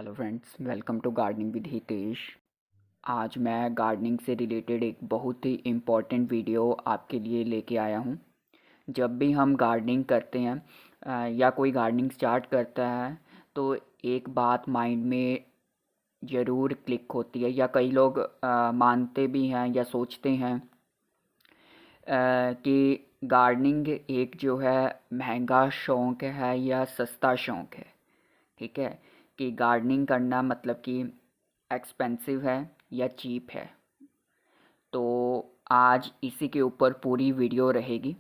Hello friends, welcome to gardening with Hitesh. आज मैं gardening से रिलेटेड एक बहुत ही इम्पॉर्टेंट वीडियो आपके लिए लेके आया हूँ। जब भी हम गार्डनिंग करते हैं या कोई गार्डनिंग स्टार्ट करता है तो एक बात माइंड में ज़रूर क्लिक होती है, या कई लोग मानते भी हैं या सोचते हैं कि गार्डनिंग एक जो है महंगा शौक़ है या सस्ता शौक़ है। ठीक है, कि गार्डनिंग करना मतलब कि एक्सपेंसिव है या चीप है। तो आज इसी के ऊपर पूरी वीडियो रहेगी।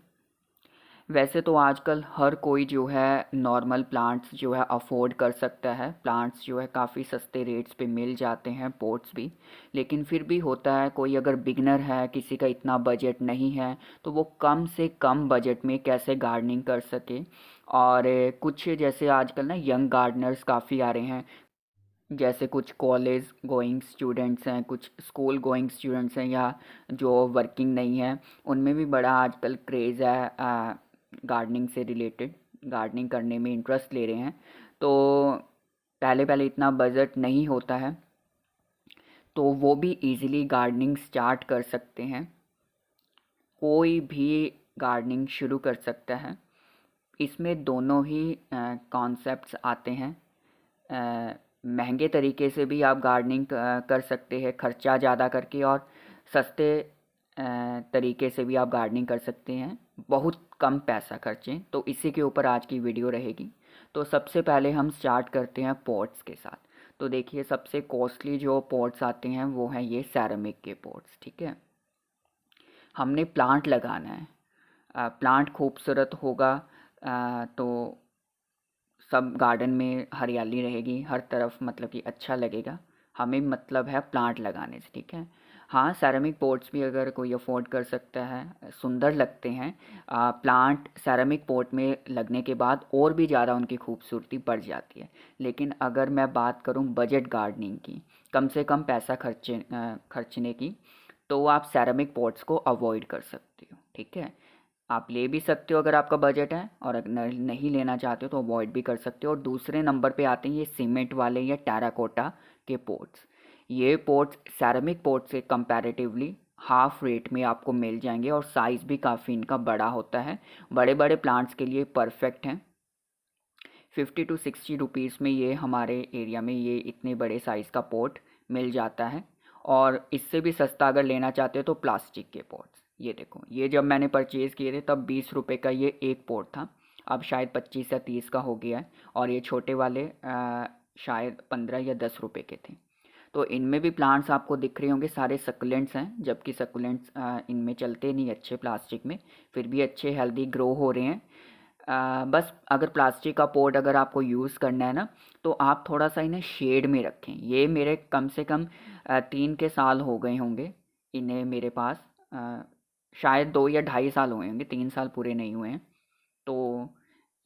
वैसे तो आजकल हर कोई जो है नॉर्मल प्लांट्स जो है अफोर्ड कर सकता है। प्लांट्स जो है काफ़ी सस्ते रेट्स पे मिल जाते हैं, पोट्स भी। लेकिन फिर भी होता है कोई अगर बिगनर है, किसी का इतना बजट नहीं है, तो वो कम से कम बजट में कैसे गार्डनिंग कर सके। और कुछ जैसे आजकल ना यंग गार्डनर्स काफ़ी आ रहे हैं, जैसे कुछ कॉलेज गोइंग स्टूडेंट्स हैं, कुछ स्कूल गोइंग स्टूडेंट्स हैं, या जो वर्किंग नहीं है, उनमें भी बड़ा आजकल क्रेज़ है गार्डनिंग से रिलेटेड। गार्डनिंग करने में इंटरेस्ट ले रहे हैं। तो पहले पहले इतना बजट नहीं होता है, तो वो भी इजीली गार्डनिंग स्टार्ट कर सकते हैं। कोई भी गार्डनिंग शुरू कर सकता है। इसमें दोनों ही कॉन्सेप्ट्स आते हैं। महंगे तरीके से भी आप गार्डनिंग कर सकते हैं खर्चा ज़्यादा करके, और सस्ते तरीके से भी आप गार्डनिंग कर सकते हैं बहुत कम पैसा खर्चें। तो इसी के ऊपर आज की वीडियो रहेगी। तो सबसे पहले हम स्टार्ट करते हैं पॉट्स के साथ। तो देखिए, सबसे कॉस्टली जो पॉट्स आते हैं वो हैं ये सेरेमिक के पॉट्स। ठीक है, हमने प्लांट लगाना है, प्लांट खूबसूरत होगा तो सब गार्डन में हरियाली रहेगी हर तरफ, मतलब कि अच्छा लगेगा। हमें मतलब है प्लांट लगाने से। ठीक है, हाँ, सेरेमिक पॉट्स भी अगर कोई अफोर्ड कर सकता है, सुंदर लगते हैं। प्लांट सेरेमिक पॉट में लगने के बाद और भी ज़्यादा उनकी खूबसूरती बढ़ जाती है। लेकिन अगर मैं बात करूं बजट गार्डनिंग की, कम से कम पैसा खर्चने की, तो आप सेरेमिक पॉट्स को अवॉइड कर सकते हो। ठीक है, आप ले भी सकते हो अगर आपका बजट है, और अगर नहीं लेना चाहते हो तो अवॉइड भी कर सकते हो। और दूसरे नंबर पे आते हैं ये सीमेंट वाले या टेराकोटा के पोट्स। ये पोट्स सेरेमिक पोट से कंपैरेटिवली हाफ रेट में आपको मिल जाएंगे, और साइज़ भी काफ़ी इनका बड़ा होता है। बड़े बड़े प्लांट्स के लिए परफेक्ट हैं। 50 to 60 रुपीज़ में ये हमारे एरिया में ये इतने बड़े साइज़ का पोट मिल जाता है। और इससे भी सस्ता अगर लेना चाहते हो तो प्लास्टिक के पोट्स, ये देखो, ये जब मैंने परचेज़ किए थे तब 20 रुपये का ये एक पोट था। अब शायद 25 या 30 का हो गया है। और ये छोटे वाले शायद 15 या 10 रुपये के थे। तो इनमें भी प्लांट्स आपको दिख रहे होंगे, सारे सकुलेंट्स हैं, जबकि सकुलेंट्स इनमें चलते नहीं अच्छे प्लास्टिक में, फिर भी अच्छे हेल्दी ग्रो हो रहे हैं। बस अगर प्लास्टिक का पॉट अगर आपको यूज़ करना है ना, तो आप थोड़ा सा इन्हें शेड में रखें। ये मेरे कम से कम 3 के साल हो गए होंगे इन्हें मेरे पास। शायद 2 या ढाई साल हुए होंगे, 3 साल पूरे नहीं हुए हैं। तो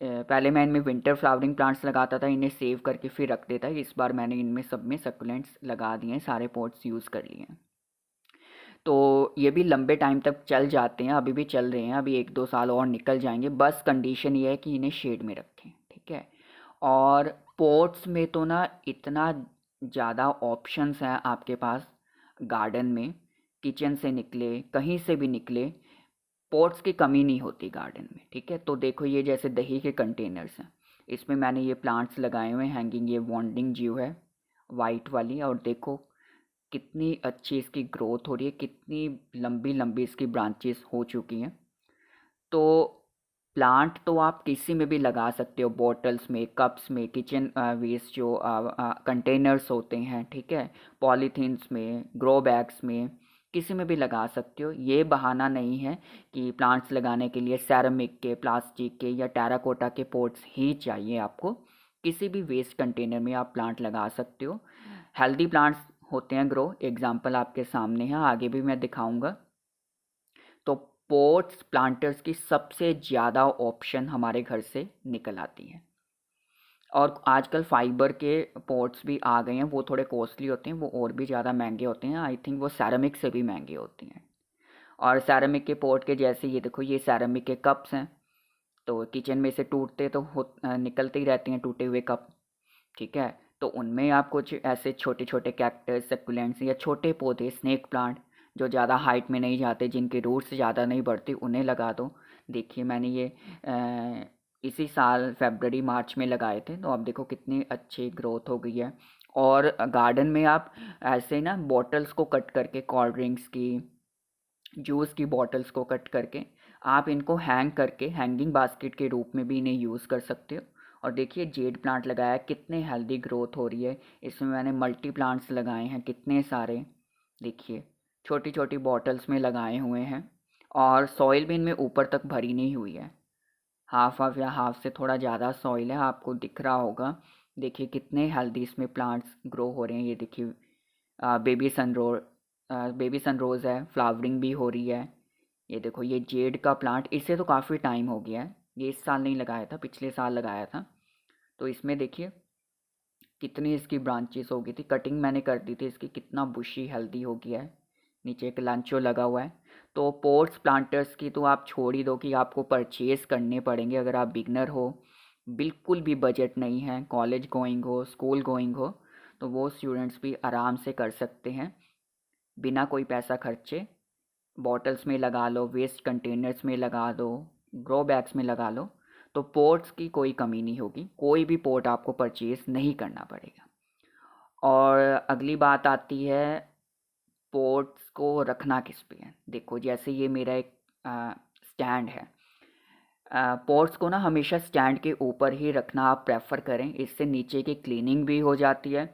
पहले मैं इनमें विंटर फ्लावरिंग प्लांट्स लगाता था, इन्हें सेव करके फिर रख देता। इस बार मैंने इनमें सब में सकुलेंट्स लगा दिए हैं, सारे पॉट्स यूज़ कर लिए हैं। तो ये भी लंबे टाइम तक चल जाते हैं, अभी भी चल रहे हैं, अभी 1-2 साल और निकल जाएंगे। बस कंडीशन ये है कि इन्हें शेड में रखें। ठीक है, और पॉट्स में तो ना इतना ज़्यादा ऑप्शंस हैं आपके पास गार्डन में। किचन से निकले, कहीं से भी निकले, पॉट्स की कमी नहीं होती गार्डन में। ठीक है, तो देखो, ये जैसे दही के कंटेनर्स हैं, इसमें मैंने ये प्लांट्स लगाए हुए हैं हैंगिंग। ये वॉन्डिंग ज्यू है वाइट वाली, और देखो कितनी अच्छी इसकी ग्रोथ हो रही है, कितनी लंबी लंबी इसकी ब्रांचेस हो चुकी हैं। तो प्लांट तो आप किसी में भी लगा सकते हो, बॉटल्स में, कप्स में, किचन वेस्ट जो कंटेनर्स होते हैं, ठीक है, पॉलीथीन्स में, ग्रो बैग्स में, किसी में भी लगा सकते हो। ये बहाना नहीं है कि प्लांट्स लगाने के लिए सेरेमिक के, प्लास्टिक के या टेराकोटा के पॉट्स ही चाहिए आपको। किसी भी वेस्ट कंटेनर में आप प्लांट लगा सकते हो। हेल्दी प्लांट्स होते हैं ग्रो, एग्जाम्पल आपके सामने है, आगे भी मैं दिखाऊंगा। तो पॉट्स प्लांटर्स की सबसे ज़्यादा ऑप्शन हमारे घर से निकल आती है। और आजकल फाइबर के पॉट्स भी आ गए हैं, वो थोड़े कॉस्टली होते हैं, वो और भी ज़्यादा महंगे होते हैं। आई थिंक वो सेरेमिक से भी महंगे होते हैं। और सेरेमिक के पॉट के जैसे ये देखो, ये सेरेमिक के कप्स हैं, तो किचन में से टूटते तो निकलते ही रहते हैं टूटे हुए कप। ठीक है, तो उनमें आप कुछ ऐसे छोटे छोटे कैक्टस, सक्यूलेंट्स या छोटे पौधे, स्नेक प्लांट जो ज़्यादा हाइट में नहीं जाते, जिनके रूट्स ज़्यादा नहीं बढ़ती, उन्हें लगा दो। देखिए मैंने ये इसी साल फरवरी मार्च में लगाए थे, तो अब देखो कितनी अच्छी ग्रोथ हो गई है। और गार्डन में आप ऐसे ना बॉटल्स को कट करके, कोल्ड ड्रिंक्स की, जूस की बॉटल्स को कट करके आप इनको हैंग करके हैंगिंग बास्केट के रूप में भी इन्हें यूज़ कर सकते हो। और देखिए जेड प्लांट लगाया है, कितने हेल्दी ग्रोथ हो रही है। इसमें मैंने मल्टी प्लांट्स लगाए हैं कितने सारे, देखिए छोटी छोटी बॉटल्स में लगाए हुए हैं। और सॉइल भी इनमें ऊपर तक भरी नहीं हुई है, हाफ हाफ या हाफ से थोड़ा ज़्यादा सॉइल है, आपको दिख रहा होगा। देखिए कितने हेल्दी इसमें प्लांट्स ग्रो हो रहे हैं। ये देखिए बेबी सनरोज, बेबी सनरोज़ है, फ्लावरिंग भी हो रही है। ये देखो ये जेड का प्लांट, इसे तो काफ़ी टाइम हो गया है, ये इस साल नहीं लगाया था, पिछले साल लगाया था। तो इसमें देखिए कितनी इसकी ब्रांचेस हो गई थी, कटिंग मैंने कर दी थी इसकी, कितना बुशी हेल्दी हो गया है। नीचे एक लांचो लगा हुआ है। तो पोट्स प्लांटर्स की तो आप छोड़ ही दो कि आपको परचेज़ करने पड़ेंगे अगर आप बिगनर हो, बिल्कुल भी बजट नहीं है, कॉलेज गोइंग हो, स्कूल गोइंग हो, तो वो स्टूडेंट्स भी आराम से कर सकते हैं बिना कोई पैसा खर्चे। बॉटल्स में लगा लो, वेस्ट कंटेनर्स में लगा दो, ग्रो बैग्स में लगा लो, तो पोर्ट्स की कोई कमी नहीं होगी, कोई भी पोर्ट आपको परचेज़ नहीं करना पड़ेगा। और अगली बात आती है पोर्ट्स को रखना किस पे है। देखो जैसे ये मेरा एक स्टैंड है, पोर्ट्स को ना हमेशा स्टैंड के ऊपर ही रखना आप प्रेफर करें, इससे नीचे की क्लीनिंग भी हो जाती है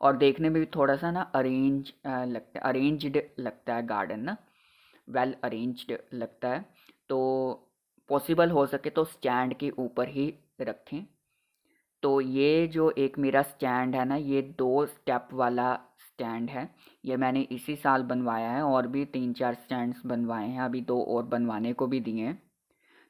और देखने में भी थोड़ा सा ना अरेंज्ड लगता है गार्डन ना, वेल अरेंज्ड लगता है। तो पॉसिबल हो सके तो स्टैंड के ऊपर ही रखें। तो ये जो एक मेरा स्टैंड है ना, ये 2 स्टेप वाला स्टैंड है, ये मैंने इसी साल बनवाया है, और भी 3-4 स्टैंड्स बनवाए हैं, अभी 2 और बनवाने को भी दिए हैं।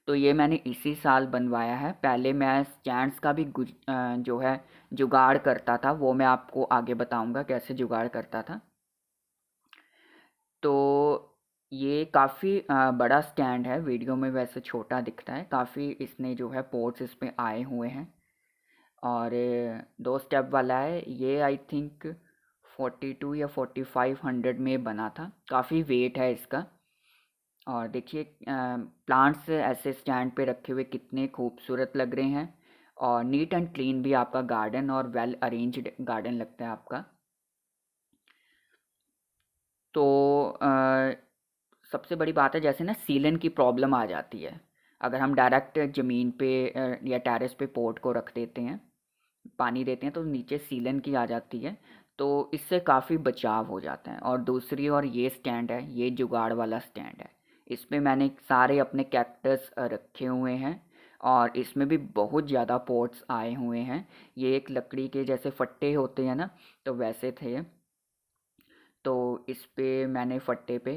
तो ये मैंने इसी साल बनवाया है। पहले मैं स्टैंड्स का भी जो है जुगाड़ करता था, वो मैं आपको आगे बताऊंगा कैसे जुगाड़ करता था। तो ये काफ़ी बड़ा स्टैंड है, वीडियो में वैसे छोटा दिखता है, काफ़ी इसने जो है पोर्ट्स इस पे आए हुए हैं। और 2 स्टेप वाला है ये, आई थिंक 42 या 4500 में बना था, काफ़ी वेट है इसका। और देखिए प्लांट्स ऐसे स्टैंड पे रखे हुए कितने खूबसूरत लग रहे हैं, और नीट एंड क्लीन भी आपका गार्डन और वेल अरेंज्ड गार्डन लगता है आपका। तो सबसे बड़ी बात है, जैसे ना सीलन की प्रॉब्लम आ जाती है अगर हम डायरेक्ट ज़मीन पे या टेरेस पे पोट को रख देते हैं, पानी देते हैं, तो नीचे सीलन की आ जाती है, तो इससे काफ़ी बचाव हो जाता है। और दूसरी और ये स्टैंड है, ये जुगाड़ वाला स्टैंड है, इसमें मैंने सारे अपने कैक्टस रखे हुए हैं, और इसमें भी बहुत ज़्यादा पॉट्स आए हुए हैं। ये एक लकड़ी के जैसे फट्टे होते हैं ना, तो वैसे थे। तो इस पे मैंने फट्टे पे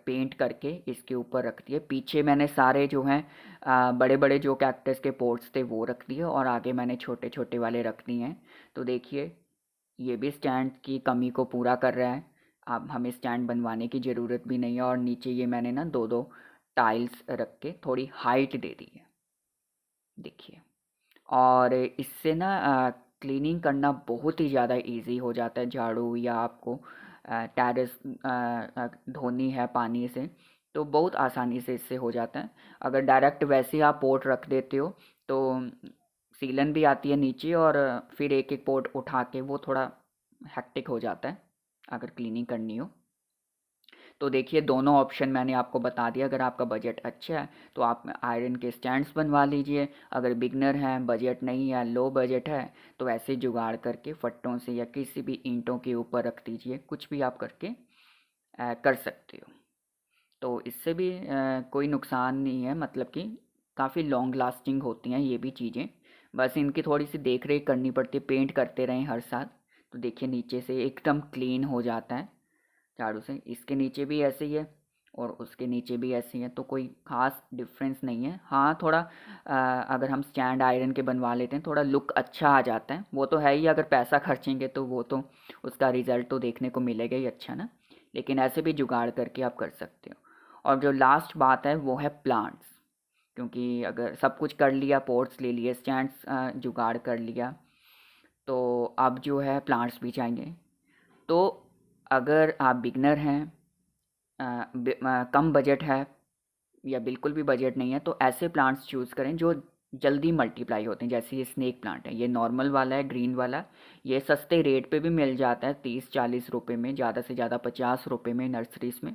पेंट करके इसके ऊपर रख दिए। पीछे मैंने सारे जो हैं बड़े बड़े जो कैक्टस के पोट्स थे वो रख दिए, और आगे मैंने छोटे छोटे वाले रख दिए हैं। तो देखिए ये भी स्टैंड की कमी को पूरा कर रहा है, अब हमें स्टैंड बनवाने की ज़रूरत भी नहीं है। और नीचे ये मैंने ना 2-2 टाइल्स रख के थोड़ी हाइट दे दी है, देखिए। और इससे ना क्लीनिंग करना बहुत ही ज़्यादा इजी हो जाता है, झाड़ू या आपको टेरेस धोनी है पानी से, तो बहुत आसानी से इससे हो जाता है। अगर डायरेक्ट वैसे ही आप पोट रख देते हो तो सीलन भी आती है नीचे, और फिर एक एक पोट उठा के वो थोड़ा हेक्टिक हो जाता है अगर क्लीनिंग करनी हो। तो देखिए दोनों ऑप्शन मैंने आपको बता दिया। अगर आपका बजट अच्छा है तो आप आयरन के स्टैंड्स बनवा लीजिए, अगर बिगनर हैं, बजट नहीं है, लो बजट है, तो ऐसे जुगाड़ करके फट्टों से या किसी भी ईंटों के ऊपर रख दीजिए, कुछ भी आप करके कर सकते हो। तो इससे भी कोई नुकसान नहीं है, मतलब कि काफ़ी लॉन्ग लास्टिंग होती हैं ये भी चीज़ें, बस इनकी थोड़ी सी देख रेख करनी पड़ती है, पेंट करते रहें हर साल। तो देखिए नीचे से एकदम क्लीन हो जाता है झाड़ू से। इसके नीचे भी ऐसे ही है और उसके नीचे भी ऐसे ही है, तो कोई ख़ास डिफरेंस नहीं है। हाँ थोड़ा अगर हम स्टैंड आयरन के बनवा लेते हैं, थोड़ा लुक अच्छा आ जाता है, वो तो है ही, अगर पैसा खर्चेंगे तो वो तो उसका रिज़ल्ट तो देखने को मिलेगा ही अच्छा ना। लेकिन ऐसे भी जुगाड़ करके आप कर सकते हो। और जो लास्ट बात है वो है प्लांट्स, क्योंकि अगर सब कुछ कर लिया, पोट्स ले लिए, स्टैंड्स जुगाड़ कर लिया, तो अब जो है प्लांट्स भी चाहिए। तो अगर आप बिगनर हैं, कम बजट है या बिल्कुल भी बजट नहीं है, तो ऐसे प्लांट्स चूज़ करें जो जल्दी मल्टीप्लाई होते हैं। जैसे ये स्नेक प्लांट है, ये नॉर्मल वाला है, ग्रीन वाला। ये सस्ते रेट पे भी मिल जाता है, 30-40 रुपए में, ज़्यादा से ज़्यादा 50 रुपए में नर्सरीज में।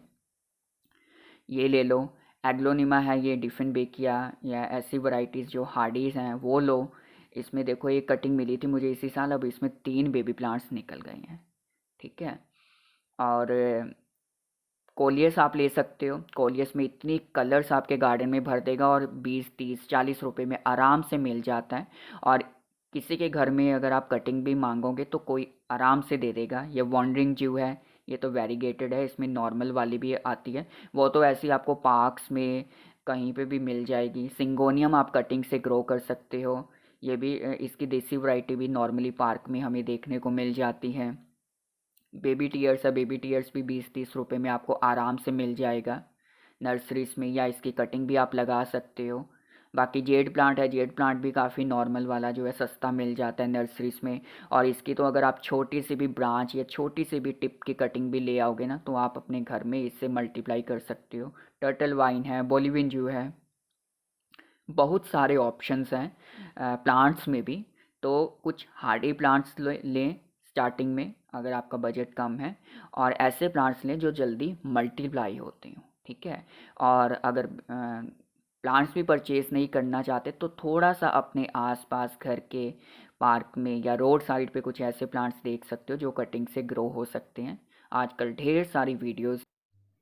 ये ले लो। एग्लोनिमा है, ये डिफिनबेकिया या ऐसी वैरायटीज़ जो हार्डीज़ हैं वो लो। इसमें देखो ये कटिंग मिली थी मुझे इसी साल, अब इसमें 3 बेबी प्लांट्स निकल गए हैं। ठीक है। और कोलियस आप ले सकते हो। कोलियस में इतनी कलर्स आपके गार्डन में भर देगा, और 20-30-40 रुपए में आराम से मिल जाता है। और किसी के घर में अगर आप कटिंग भी मांगोगे तो कोई आराम से दे देगा। ये वॉन्डरिंग ज्यू है, ये तो वेरीगेटेड है, इसमें नॉर्मल वाली भी आती है। वो तो ऐसे ही आपको पार्क्स में कहीं पे भी मिल जाएगी। सिंगोनियम आप कटिंग से ग्रो कर सकते हो। ये भी इसकी देसी वैरायटी भी नॉर्मली पार्क में हमें देखने को मिल जाती है। बेबी टीयर्स है, बेबी टीयर्स भी 20-30 रुपए में आपको आराम से मिल जाएगा नर्सरीज में, या इसकी कटिंग भी आप लगा सकते हो। बाकी जेड प्लांट है, जेड प्लांट भी काफ़ी नॉर्मल वाला जो है सस्ता मिल जाता है नर्सरीज में। और इसकी तो अगर आप छोटी सी भी ब्रांच या छोटी सी भी टिप की कटिंग भी ले आओगे ना, तो आप अपने घर में इससे मल्टीप्लाई कर सकते हो। टर्टल वाइन है, बोलिविन जू है, बहुत सारे ऑप्शंस हैं प्लांट्स में भी। तो कुछ हार्डी प्लांट्स लें स्टार्टिंग में अगर आपका बजट कम है, और ऐसे प्लांट्स लें जो जल्दी मल्टीप्लाई होते हों। ठीक है। और अगर प्लांट्स भी परचेज़ नहीं करना चाहते तो थोड़ा सा अपने आसपास घर के पार्क में या रोड साइड पे कुछ ऐसे प्लांट्स देख सकते हो जो कटिंग से ग्रो हो सकते हैं। आजकल ढेर सारी वीडियोस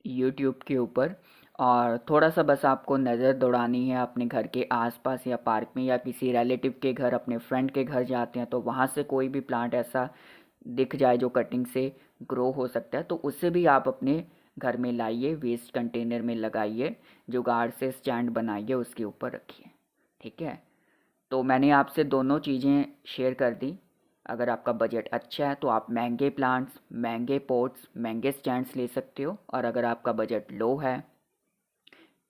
यूट्यूब के ऊपर, और थोड़ा सा बस आपको नज़र दौड़ानी है अपने घर के आसपास या पार्क में, या किसी रिलेटिव के घर, अपने फ्रेंड के घर जाते हैं तो वहाँ से कोई भी प्लांट ऐसा दिख जाए जो कटिंग से ग्रो हो सकता है, तो उससे भी आप अपने घर में लाइए, वेस्ट कंटेनर में लगाइए, जुगाड़ से स्टैंड बनाइए, उसके ऊपर रखिए। ठीक है। तो मैंने आपसे दोनों चीज़ें शेयर कर दी। अगर आपका बजट अच्छा है तो आप महंगे प्लांट्स, महंगे पॉट्स, महंगे स्टैंड्स ले सकते हो। और अगर आपका बजट लो है,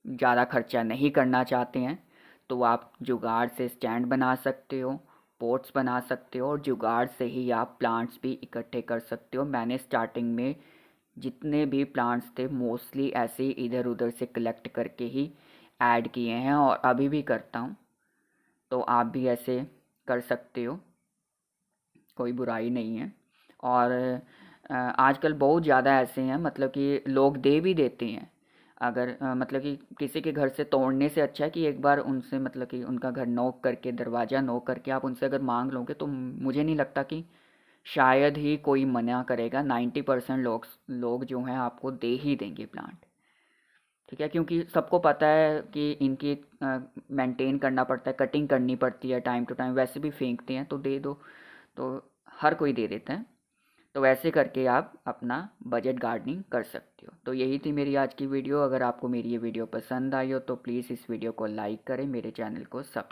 ज़्यादा खर्चा नहीं करना चाहते हैं, तो आप जुगाड़ से स्टैंड बना सकते हो, पॉट्स बना सकते हो, और जुगाड़ से ही आप प्लांट्स भी इकट्ठे कर सकते हो। मैंने स्टार्टिंग में जितने भी प्लांट्स थे मोस्टली ऐसे ही इधर उधर से कलेक्ट करके ही ऐड किए हैं, और अभी भी करता हूँ। तो आप भी ऐसे कर सकते हो, कोई बुराई नहीं है। और आजकल बहुत ज़्यादा ऐसे हैं, मतलब कि लोग दे भी देते हैं। अगर मतलब कि किसी के घर से तोड़ने से अच्छा है कि एक बार उनसे, मतलब कि उनका घर नॉक करके, दरवाज़ा नॉक करके आप उनसे अगर मांग लोगे तो मुझे नहीं लगता कि शायद ही कोई मना करेगा। 90% लोग जो हैं आपको दे ही देंगे प्लांट। ठीक है। क्योंकि सबको पता है कि इनकी मेंटेन करना पड़ता है, कटिंग करनी पड़ती है टाइम टू टाइम, वैसे भी फेंकते हैं तो दे दो, तो हर कोई दे देता है। तो वैसे करके आप अपना बजट गार्डनिंग कर सकते हो। तो यही थी मेरी आज की वीडियो। अगर आपको मेरी ये वीडियो पसंद आई हो तो प्लीज़ इस वीडियो को लाइक करें, मेरे चैनल को सब्सक्राइब